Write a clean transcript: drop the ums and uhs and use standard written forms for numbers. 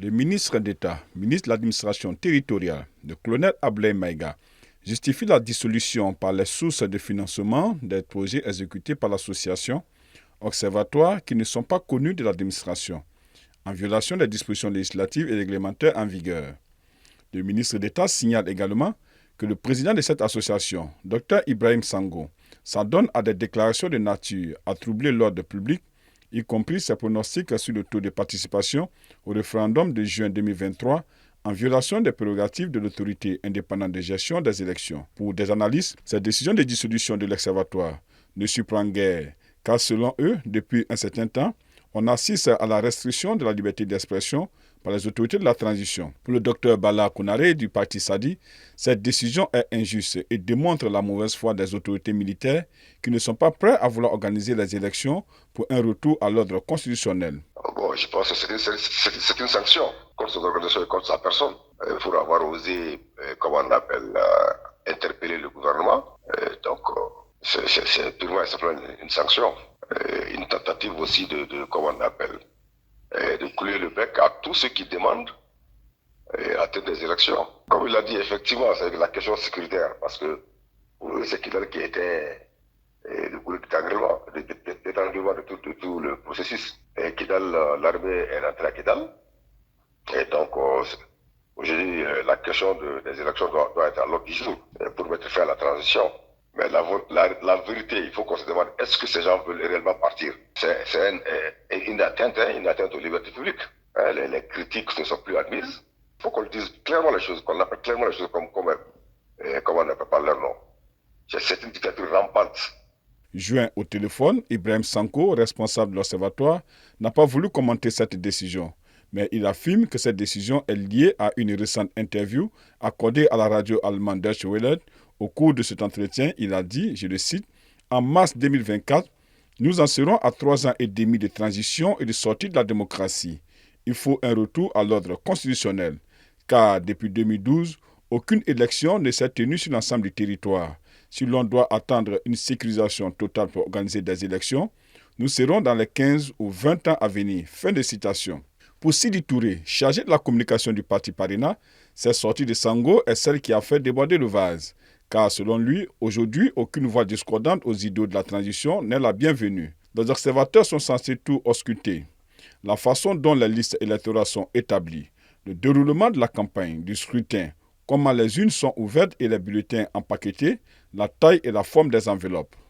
Le ministre d'État, ministre de l'administration territoriale, le colonel Ablaye Maïga, justifie la dissolution par les sources de financement des projets exécutés par l'association Observatoire qui ne sont pas connus de l'administration, en violation des dispositions législatives et réglementaires en vigueur. Le ministre d'État signale également que le président de cette association, Dr Ibrahim Sango, s'adonne à des déclarations de nature à troubler l'ordre public, y compris ses pronostics sur le taux de participation au référendum de juin 2023, en violation des prérogatives de l'autorité indépendante de gestion des élections. Pour des analystes, cette décision de dissolution de l'Observatoire ne surprend guère, car selon eux, depuis un certain temps, on assiste à la restriction de la liberté d'expression par les autorités de la transition. Pour le docteur Bala Kounaré du parti Sadi, cette décision est injuste et démontre la mauvaise foi des autorités militaires qui ne sont pas prêts à vouloir organiser les élections pour un retour à l'ordre constitutionnel. Bon, je pense que c'est une sanction contre son organisation et contre sa personne pour avoir osé, comment on appelle, interpeller le gouvernement. C'est purement et simplement une sanction. Une tentative aussi comment on appelle, de couler le bec à tous ceux qui demandent la tête des élections. Comme il l'a dit, effectivement, c'est la question sécuritaire, parce que pour eux, c'est Kidal qui était le goulot d'étanglement de tout le processus. Et Kidal, l'armée est rentrée à Kidal. Et donc, aujourd'hui, la question des élections doit être à l'ordre du jour pour mettre fin à la transition. Mais la vérité, il faut qu'on se demande, est-ce que ces gens veulent réellement partir? C'est une atteinte aux libertés publiques. Les critiques ne sont plus admises. Il faut qu'on dise clairement les choses, qu'on appelle clairement les choses comme on ne peut pas leur nom. C'est une dictature rampante. Joint au téléphone, Ibrahim Sanko, responsable de l'Observatoire, n'a pas voulu commenter cette décision. Mais il affirme que cette décision est liée à une récente interview accordée à la radio allemande Deutsche Welle. Au cours de cet entretien, il a dit, je le cite, « En mars 2024, nous en serons à 3 ans et demi de transition et de sortie de la démocratie. Il faut un retour à l'ordre constitutionnel, car depuis 2012, aucune élection ne s'est tenue sur l'ensemble du territoire. Si l'on doit attendre une sécurisation totale pour organiser des élections, nous serons dans les 15 ou 20 ans à venir. » Fin de citation. Pour Sidi Touré, chargé de la communication du parti Parina, cette sortie de Sango est celle qui a fait déborder le vase. Car selon lui, aujourd'hui, aucune voix discordante aux idéaux de la transition n'est la bienvenue. Les observateurs sont censés tout ausculter. La façon dont les listes électorales sont établies, le déroulement de la campagne, du scrutin, comment les urnes sont ouvertes et les bulletins empaquetés, la taille et la forme des enveloppes.